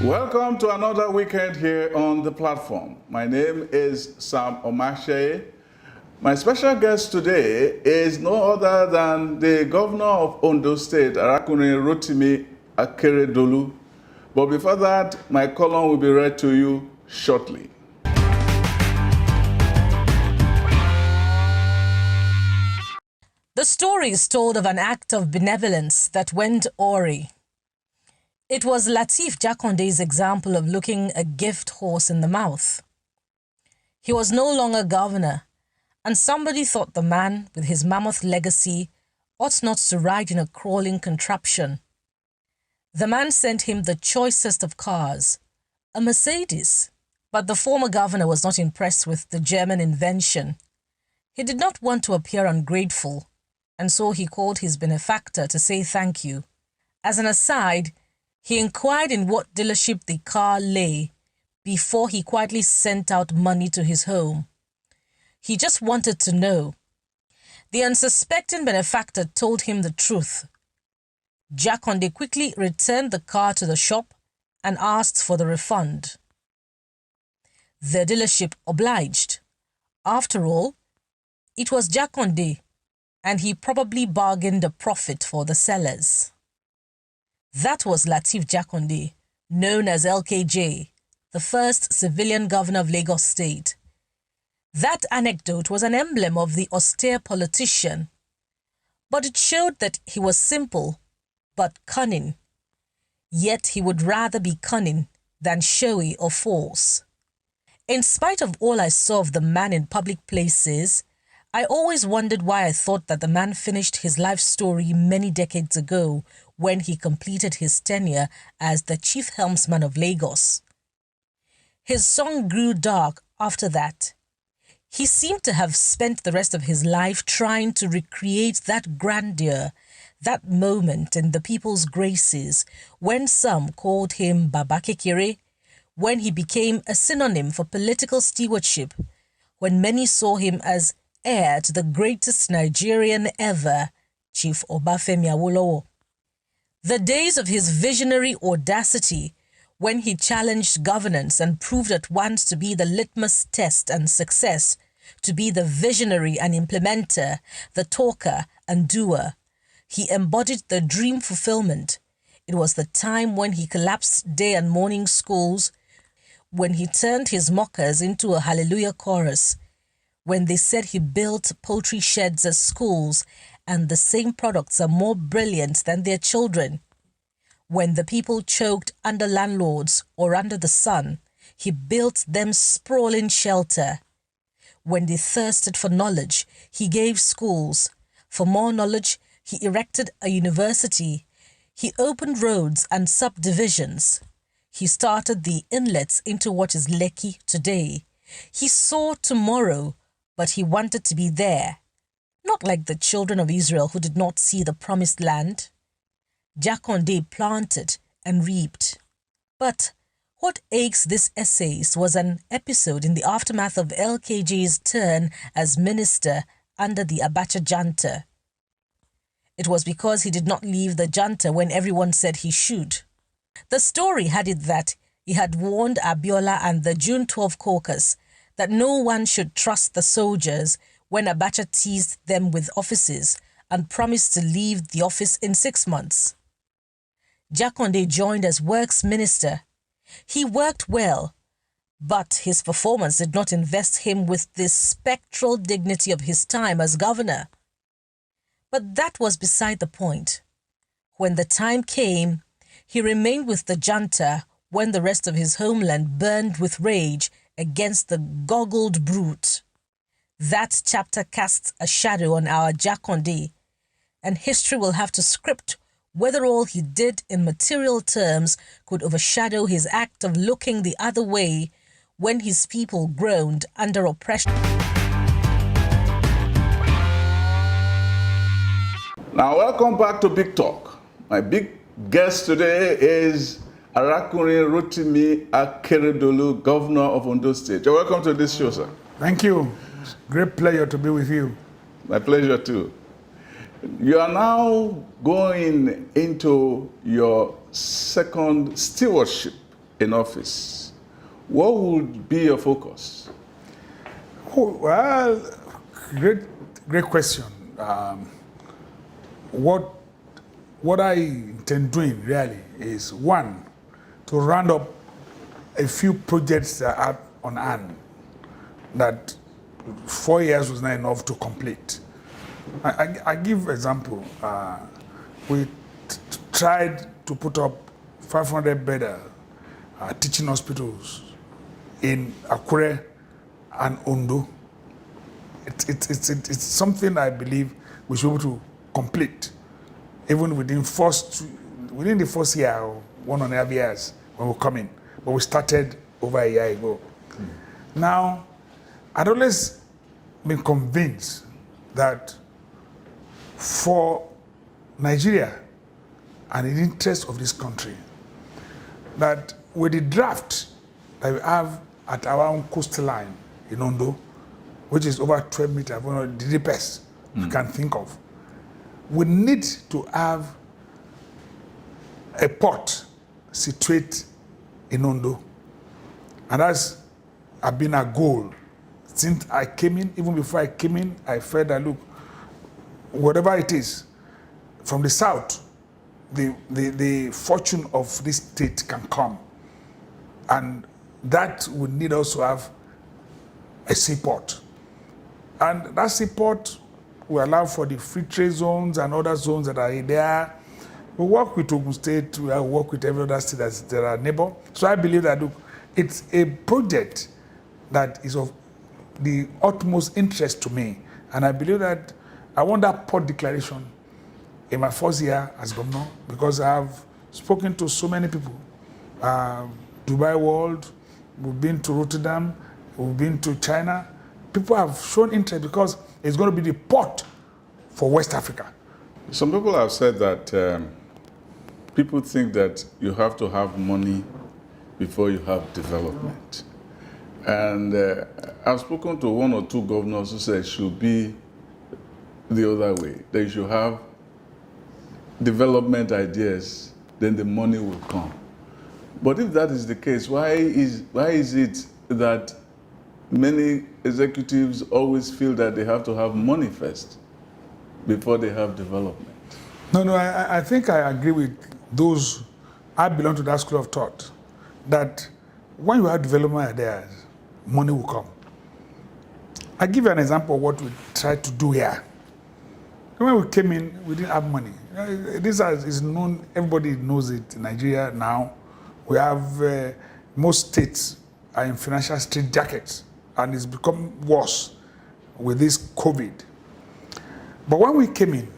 Welcome to another weekend here on the platform. My name is Sam Omashe. My special guest today is no other than the governor of Ondo State, Arakunrin Rotimi Akeredolu. But before that, my column will be read to you shortly. The story is told of an act of benevolence that went awry. It was Lateef Jakkande's example of looking a gift horse in the mouth. He was no longer governor, and somebody thought the man with his mammoth legacy ought not to ride in a crawling contraption. The man sent him the choicest of cars, a Mercedes, but the former governor was not impressed with the German invention. He did not want to appear ungrateful, and so he called his benefactor to say thank you. As an aside, he inquired in what dealership the car lay before he quietly sent out money to his home. He just wanted to know. The unsuspecting benefactor told him the truth. Jakannde quickly returned the car to the shop and asked for the refund. The dealership obliged. After all, it was Jakannde, and he probably bargained a profit for the sellers. That was Lateef Jakannde, known as LKJ, the first civilian governor of Lagos State. That anecdote was an emblem of the austere politician, but it showed that he was simple but cunning. Yet he would rather be cunning than showy or false. In spite of all I saw of the man in public places, I always wondered why I thought that the man finished his life story many decades ago when he completed his tenure as the chief helmsman of Lagos. His song grew dark after that. He seemed to have spent the rest of his life trying to recreate that grandeur, that moment in the people's graces when some called him Baba Kekere, when he became a synonym for political stewardship, when many saw him as heir to the greatest Nigerian ever, Chief Obafemi Awolowo. The days of his visionary audacity, when he challenged governance and proved at once to be the litmus test and success, to be the visionary and implementer, the talker and doer. He embodied the dream fulfillment. It was the time when he collapsed day and morning schools, when he turned his mockers into a hallelujah chorus, when they said he built poultry sheds as schools and the same products are more brilliant than their children. When the people choked under landlords or under the sun, he built them sprawling shelter. When they thirsted for knowledge, he gave schools. For more knowledge, he erected a university. He opened roads and subdivisions. He started the inlets into what is Lekki today. He saw tomorrow, but he wanted to be there, not like the children of Israel who did not see the promised land. Jakannde planted and reaped. But what aches this essayist was an episode in the aftermath of LKJ's turn as minister under the Abacha junta. It was because he did not leave the junta when everyone said he should. The story had it that he had warned Abiola and the June 12 caucus that no one should trust the soldiers when Abacha teased them with offices and promised to leave the office in 6 months. Jakannde joined as works minister. He worked well, but his performance did not invest him with the spectral dignity of his time as governor. But that was beside the point. When the time came, he remained with the junta when the rest of his homeland burned with rage against the goggled brute. That chapter casts a shadow on our Jakannde, and history will have to script whether all he did in material terms could overshadow his act of looking the other way when his people groaned under oppression. Now, welcome back to Big Talk. My big guest today is Arakunrin Rotimi Akeredolu, Governor of Ondo State. You're welcome to this show, sir. Thank you. It's a great pleasure to be with you. My pleasure, too. You are now going into your second stewardship in office, what would be your focus? Oh, well, great question. What I intend doing really is, one, to round up a few projects that are on hand that 4 years was not enough to complete. I give example. We tried to put up 500-bed teaching hospitals in Akure and Ondo. It's something I believe we should be able to complete, even within the first year or 1.5 years when we come in. But we started over a year ago. Now, I'd always been convinced that for Nigeria and in the interest of this country, that with the draft that we have at our own coastline in Ondo, which is over 12 meters, one of the deepest you can think of, we need to have a port situated in Ondo. And that's been a goal since I came in. Even before I came in, I felt that, look, whatever it is, from the south, the fortune of this state can come. And that would need also have a seaport. And that seaport will allow for the free trade zones and other zones that are there. We work with Ogun State, we work with every other state that are neighbor. So I believe that, look, it's a project that is of the utmost interest to me. And I believe that I want that port declaration in my first year as governor, because I have spoken to so many people. Dubai World, we've been to Rotterdam, we've been to China. People have shown interest because it's going to be the port for West Africa. Some people have said that people think that you have to have money before you have development. And I've spoken to 1 or 2 governors who say it should be the other way. That you should have development ideas, then the money will come. But if that is the case, why is it that many executives always feel that they have to have money first before they have development? No, I think I agree with those. I belong to that school of thought that when you have development ideas, money will come. I give you an example of what we tried to do here. When we came in, we didn't have money. This is known, everybody knows it in Nigeria now. We have most states are in financial straitjackets, and it's become worse with this COVID. But when we came in,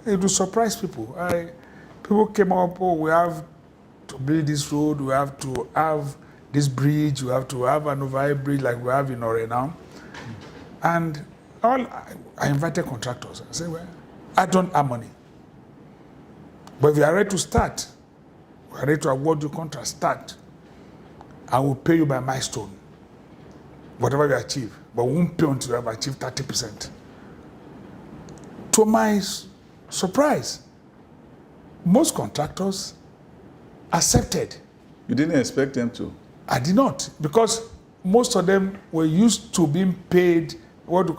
it will surprise people. People came up, oh, we have to build this road, we have to have this bridge, we have to have an overhead bridge like we have in Ore now. And I invited contractors. I said, well, I don't have money. But if you are ready to start, we are ready to award you contract, start. I will pay you by milestone, whatever you achieve. But we won't pay until you have achieved 30%. To my surprise, most contractors accepted. You didn't expect them to? I did not, because most of them were used to being paid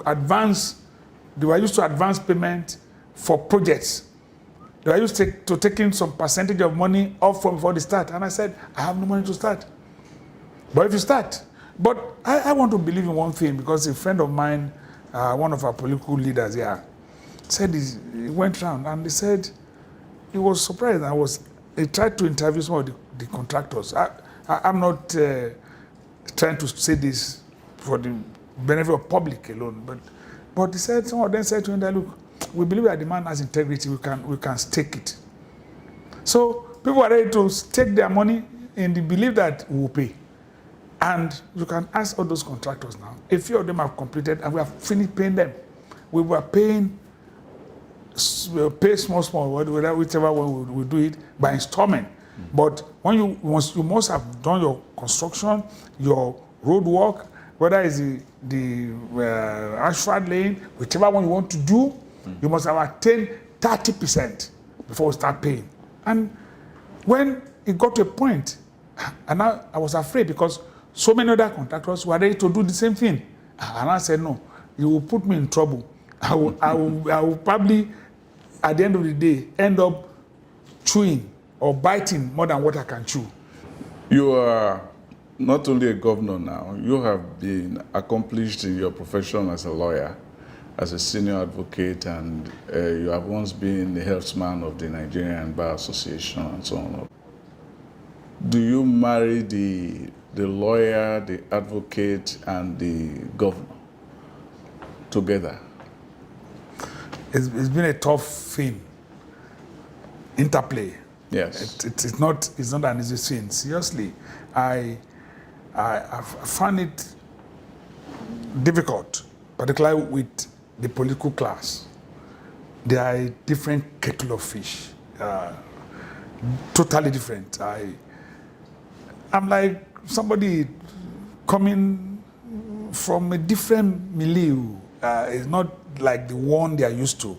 advance. They were used to advance payment for projects. They were used to taking some percentage of money off from before they start. And I said, I have no money to start. But if you start, but I want to believe in one thing, because a friend of mine, one of our political leaders here, said he went around and he said he was surprised. He tried to interview some of the contractors. I'm not trying to say this for the benefit of public alone, but he said, some of them said to him that, look, we believe that the man has integrity, we can stake it. So people are ready to stake their money in the belief that we will pay. And you can ask all those contractors now. A few of them have completed and we have finished paying them. We were paying, pay small, whichever one we do it by installment. But when you must have done your construction, your road work, whether it's the asphalt lane, whichever one you want to do, you must have attained 30% before we start paying. And when it got to a point, And I was afraid because so many other contractors were ready to do the same thing. And I said, no, you will put me in trouble. I will probably, at the end of the day, end up chewing or biting more than what I can chew. You are not only a governor now, you have been accomplished in your profession as a lawyer, as a senior advocate, and you have once been the healthman of the Nigerian Bar Association and so on. Do you marry the lawyer, the advocate, and the governor together? It's been a tough thing. Interplay. Yes. It's not an easy thing. Seriously, I find it difficult, particularly with the political class. They are a different kettle of fish, totally different. I'm like somebody coming from a different milieu. It's not like the one they are used to.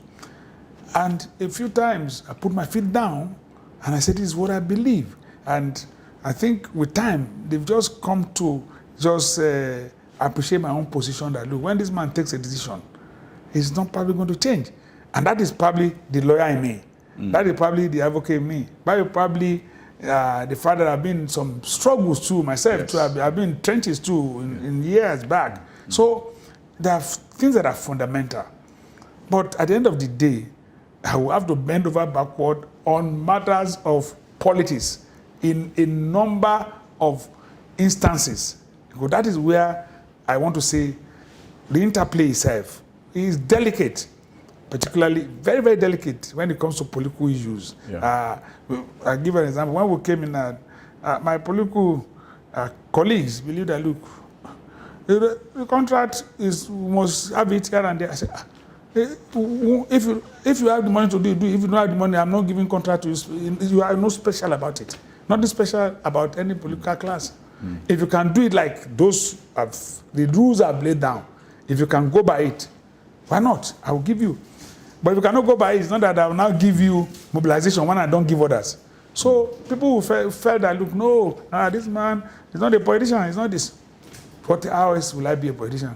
And a few times I put my feet down and I said, this is what I believe. And I think with time, they've just come to just appreciate my own position that, look, when this man takes a decision, it's not probably going to change. And that is probably the lawyer in me. That is probably the advocate in me. Probably the fact that I've been in some struggles too, myself Yes. too. I've been in trenches too in years back. So there are things that are fundamental. But at the end of the day, I will have to bend over backward on matters of politics in a number of instances. Because that is where I want to say the interplay itself is delicate, particularly very, very delicate when it comes to political issues. Yeah. I'll give an example. When we came in, my political colleagues believe that, look, the contract is, we must have it here and there. I said, if you have the money to do it, do it. If you don't have the money, I'm not giving contract to you. You are not special about it. Nothing special about any political class. If you can do it like those, the rules are laid down, if you can go by it, why not? I will give you. But if you cannot go by it, it's not that I will now give you mobilization when I don't give others. So people who felt that, look, no, this man is not a politician, he's not this. What hours will I be a politician?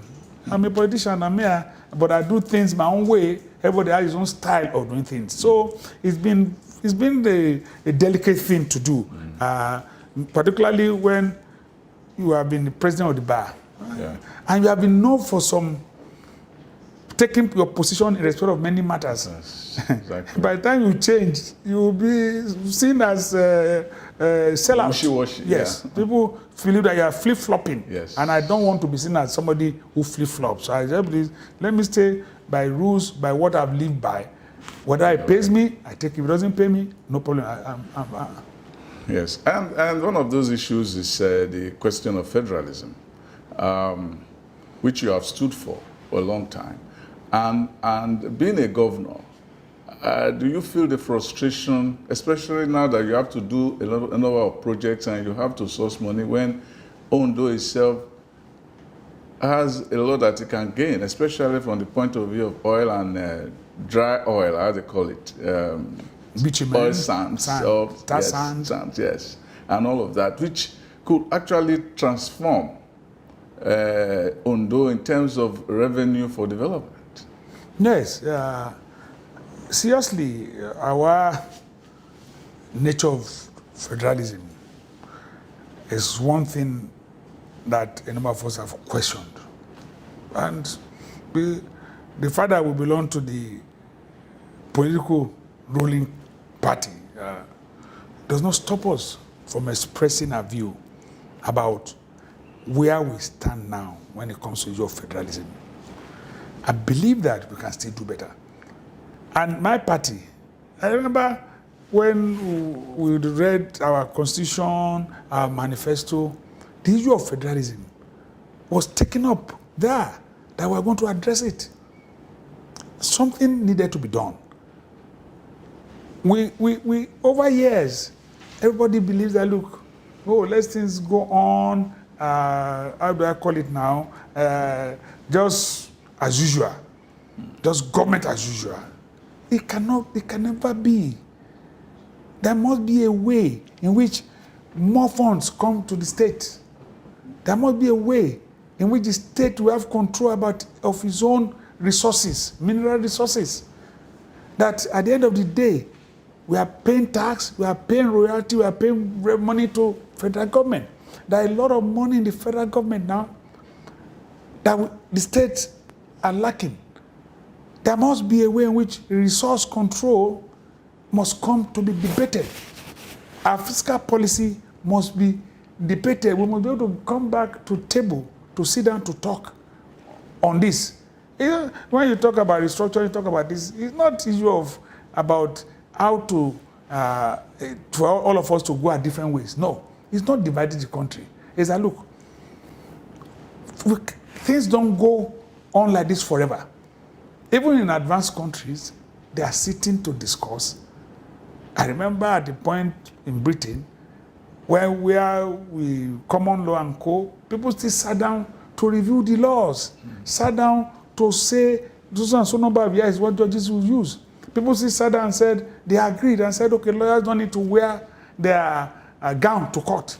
I'm a politician, I'm here, but I do things my own way. Everybody has his own style of doing things. So it's been a delicate thing to do, particularly when you have been the president of the bar. Yeah. And you have been known for taking your position in respect of many matters. Yes, exactly. By the time you change, you will be seen as sellout. Wishy-washy, Yes. yeah. People feel that you are flip-flopping. Yes. And I don't want to be seen as somebody who flip-flops. So I just believe, let me stay by rules, by what I've lived by. Whether it pays me, I take it. If it doesn't pay me, no problem. Yes, and one of those issues is the question of federalism, which you have stood for a long time. And being a governor, do you feel the frustration, especially now that you have to do a number of projects and you have to source money when Ondo itself has a lot that it can gain, especially from the point of view of oil and dry oil, how they call it, Bitumen, oil sands, sands. sands, yes, and all of that, which could actually transform Ondo in terms of revenue for development. Yes. Seriously, our nature of federalism is one thing that a number of us have questioned. And the fact that we belong to the political ruling party does not stop us from expressing our view about where we stand now when it comes to your federalism. I believe that we can still do better. And my party, I remember when we read our constitution, our manifesto, the issue of federalism was taken up there, that we're going to address it. Something needed to be done. We over years, everybody believes that, look, let things go on, how do I call it now, just as usual, just government as usual. It can never be. There must be a way in which more funds come to the state. There must be a way in which the state will have control of its own resources, mineral resources. That at the end of the day, we are paying tax, we are paying royalty, we are paying money to federal government. There are a lot of money in the federal government now that the states are lacking. There must be a way in which resource control must come to be debated. Our fiscal policy must be debated. We must be able to come back to table, to sit down to talk on this. When you talk about restructuring, you talk about this, it's not issue about how to for all of us to go our different ways. No, it's not dividing the country. It's that, look, things don't go on like this forever. Even in advanced countries, they are sitting to discuss. I remember at the point in Britain, where we common law and co, people still sat down to review the laws, sat down to say, this and so number of years is what judges will use. People still sat down and said, they agreed and said, okay, lawyers don't need to wear their gown to court.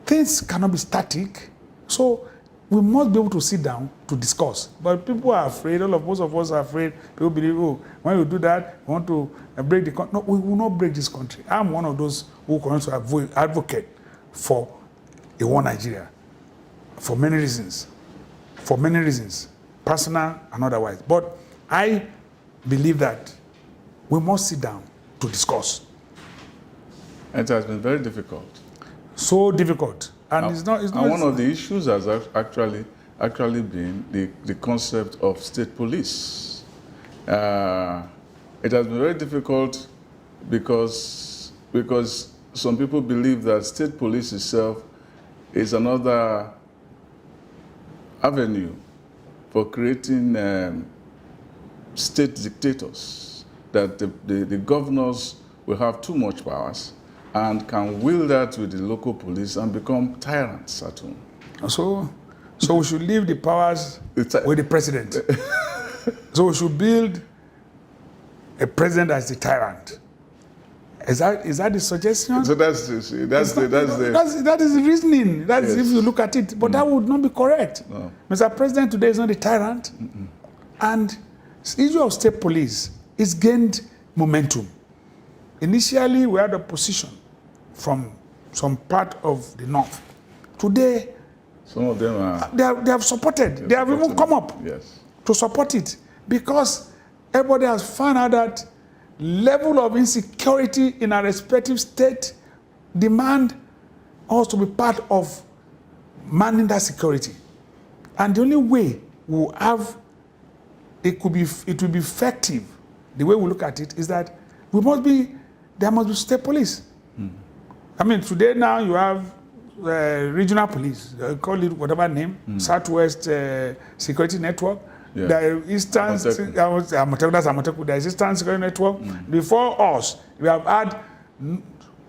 Things cannot be static. So we must be able to sit down to discuss. But people are afraid, most of us are afraid. People believe, oh, when we do that, we want to break the country. No, we will not break this country. I'm one of those who want to advocate for a one Nigeria. For many reasons. Personal and otherwise. But I believe that we must sit down to discuss. It has been very difficult. So difficult. And it's not one of the issues has actually been the concept of state police. It has been very difficult because some people believe that state police itself is another avenue for creating state dictators, that the governors will have too much powers and can wield that with the local police and become tyrants at home. So we should leave the powers with the president. So we should build a president as the tyrant. Is that the suggestion? So that is the reasoning. That is, yes, if you look at it. But that would not be correct. No. Mr. President today is not the tyrant. And the issue of state police is gained momentum. Initially, we had opposition from some part of the north. Today, some of them are... They have supported. They have even come up, yes, to support it, because everybody has found out that level of insecurity in our respective state demand us to be part of managing that security. And the only way we'll have it will be effective, the way we look at it, is that there must be state police. I mean, today now you have regional police, call it whatever name, Southwest Security Network, the Eastern, the Eastern Security Network. Before us, we have had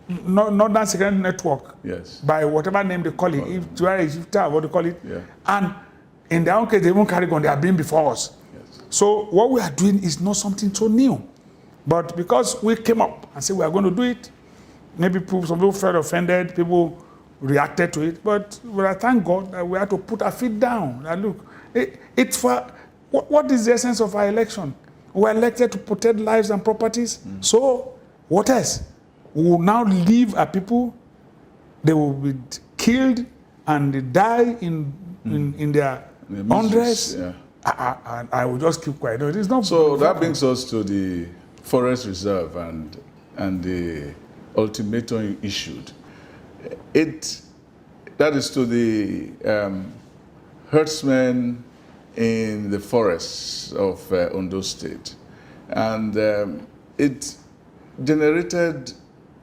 Northern Security Network, yes, by whatever name they call it, if you are a shifter, what they call it, and in their own case, they won't carry on, they have been before us. Yes. So what we are doing is not something so new. But because we came up and said we are going to do it, maybe some people felt offended, people reacted to it. But I thank God that we had to put our feet down. And look, it's for what is the essence of our election? We were elected to protect lives and properties. So what else? We will now leave our people. They will be killed and they die in their hundreds. Yeah. I will just keep quiet. No, it is not. So that brings us to the Forest Reserve and the ultimatum issued. That is to the herdsmen in the forests of Ondo State. And it generated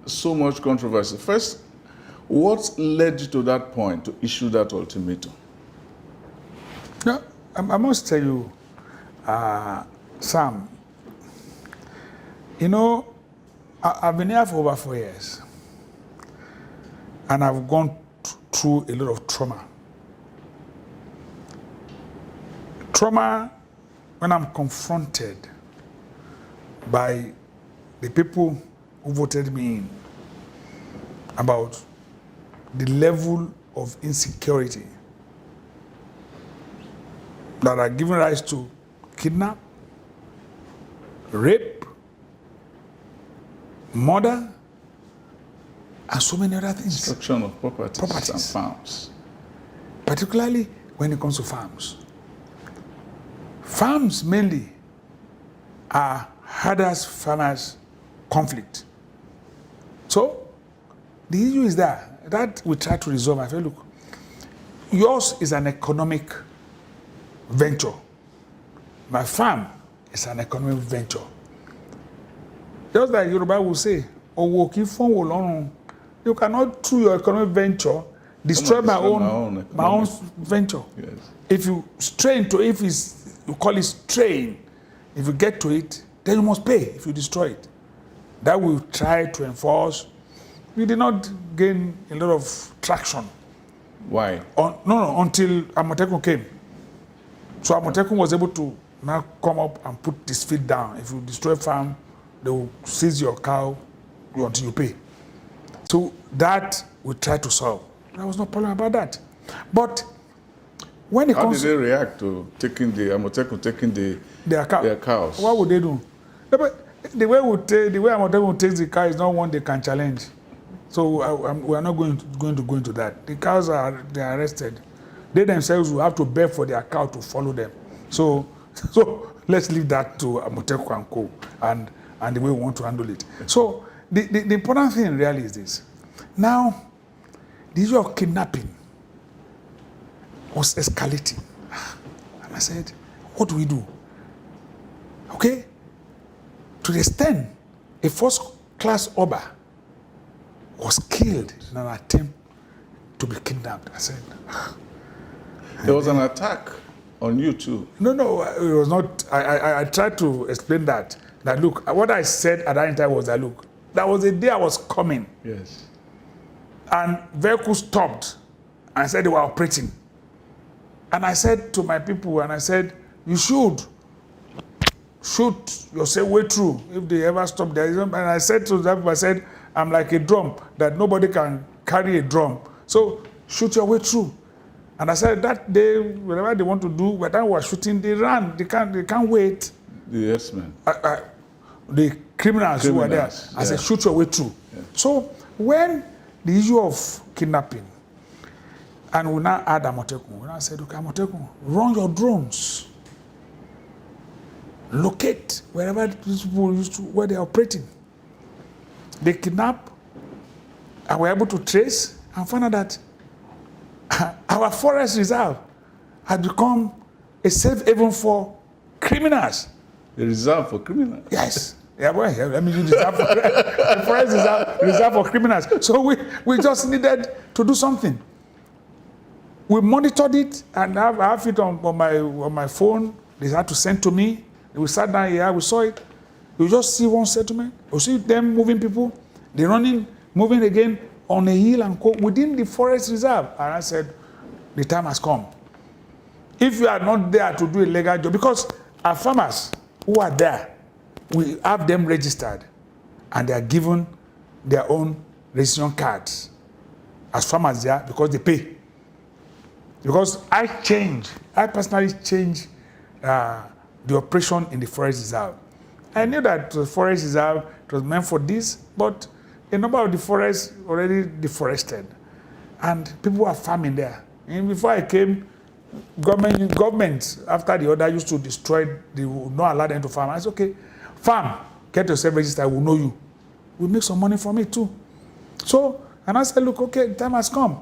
so much controversy. First, what led you to that point to issue that ultimatum? No, I must tell you, Sam, you know, I've been here for over 4 years, and I've gone through a lot of trauma. Trauma when I'm confronted by the people who voted me in about the level of insecurity that are giving rise to kidnap, rape, murder, and so many other things. Destruction of properties and farms. Particularly when it comes to farms. Farms mainly are herders-farmers conflict. So the issue is that we try to resolve. I feel, look, yours is an economic venture. My farm is an economic venture. Just like Yoruba will say, you cannot, through your economic venture, destroy my own venture. Yes. If you stray into it, you call it straying. If you get to it, then you must pay if you destroy it. That we try to enforce. We did not gain a lot of traction. Why? No, until Amotekun came. So Amotekun was able to now come up and put his feet down. If you destroy a farm, they will seize your cow until you pay. So that we try to solve. There was no problem about that. But when it comes How did they react to taking Amotekun taking their cows? What would they do? The way Amotekun takes the cow is not one they can challenge. So we are not going to go into that. The cows are arrested. They themselves will have to beg for their cow to follow them. So let's leave that to Amotekun and Co. and the way we want to handle it. So the important thing really is this. Now, the issue of kidnapping was escalating. And I said, what do we do? Okay? To the extent a first-class Oba was killed in an attempt to be kidnapped. I said, there was an attack on you too. No, it was not. I tried to explain that look, what I said at that time was that, look, that was the day I was coming. Yes. And vehicles stopped and said they were operating. And I said to my people, and I said, you should shoot yourself way through if they ever stop there. And I said to them, I said, I'm like a drum, that nobody can carry a drum. So shoot your way through. And I said that day, whatever they want to do, by the time we were shooting, they ran. They can't wait. The yes-men. The criminals who were there. I said, shoot your way through. Yeah. So when the issue of kidnapping, and we now add Amotekun, we now said, okay, Amotekun, run your drones. Locate wherever these people where they're operating. They kidnap, and we're able to trace and find out that our forest reserve had become a safe haven for criminals. A reserve for criminals? Yes. Yeah, well, let me use the forest reserve for criminals. So we just needed to do something. We monitored it, and I have it on my phone. They had to send to me. We sat down here, we saw it. You just see one settlement. You see them moving people. They're running, moving again on a hill and within the forest reserve. And I said, the time has come. If you are not there to do a legal job, because our farmers who are there, we have them registered, and they are given their own registration cards as farmers there because they pay. Because I personally changed the operation in the forest reserve. I knew that the forest reserve was meant for this, but a number of the forests already deforested, and people were farming there. And before I came, government after the order used to destroy, they would not allow them to farm. I said, okay, farm, get yourself registered, we'll know you. We'll make some money from it too. So, and I said, look, okay, the time has come.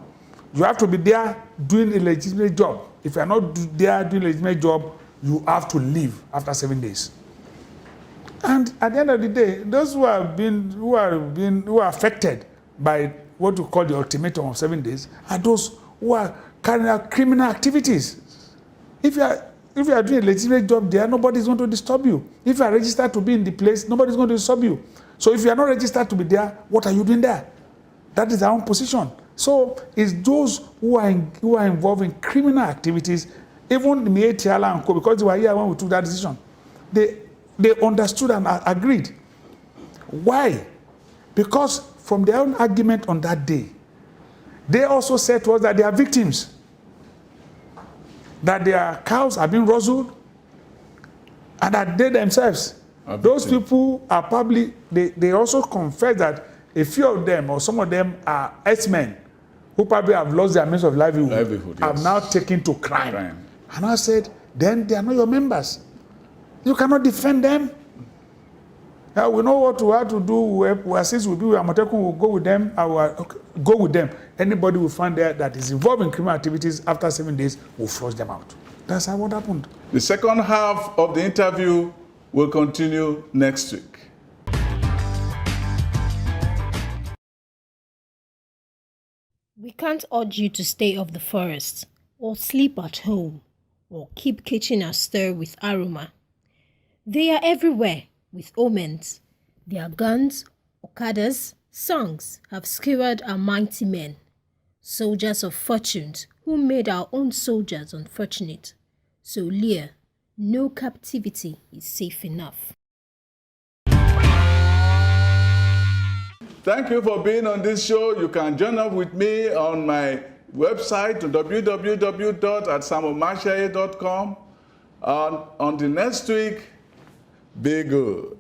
You have to be there doing a legitimate job. If you're not there doing a legitimate job, you have to leave after 7 days. And at the end of the day, those who are affected by what we call the ultimatum of 7 days are those who are carrying out criminal activities. If you are doing a legitimate job there, nobody's going to disturb you. If you are registered to be in the place, nobody's going to disturb you. So if you are not registered to be there, what are you doing there? That is our own position. So it's those who are involved in criminal activities, even the Tiala and Co, because they were here when we took that decision. They understood and agreed. Why? Because from their own argument on that day, they also said to us that they are victims, that their cows are being rustled, and that they themselves, those people are probably, they also confess that a few of them or some of them are herdsmen who probably have lost their means of livelihood have now taken to crime. And I said, then they are not your members. You cannot defend them. We know what we have to do. Since we do Amotekun, we'll go with them. Go with them. Anybody we find there that is involved in criminal activities after 7 days, we'll flush them out. That's how what happened. The second half of the interview will continue next week. We can't urge you to stay off the forest, or sleep at home, or keep kitchen astir with aroma. They are everywhere with omens. Their guns, okadas, songs have skewered our mighty men, soldiers of fortunes who made our own soldiers unfortunate. So Lear, no captivity is safe enough. Thank you for being on this show. You can join up with me on my website, www.atsamomashaye.com. On the next week, be good.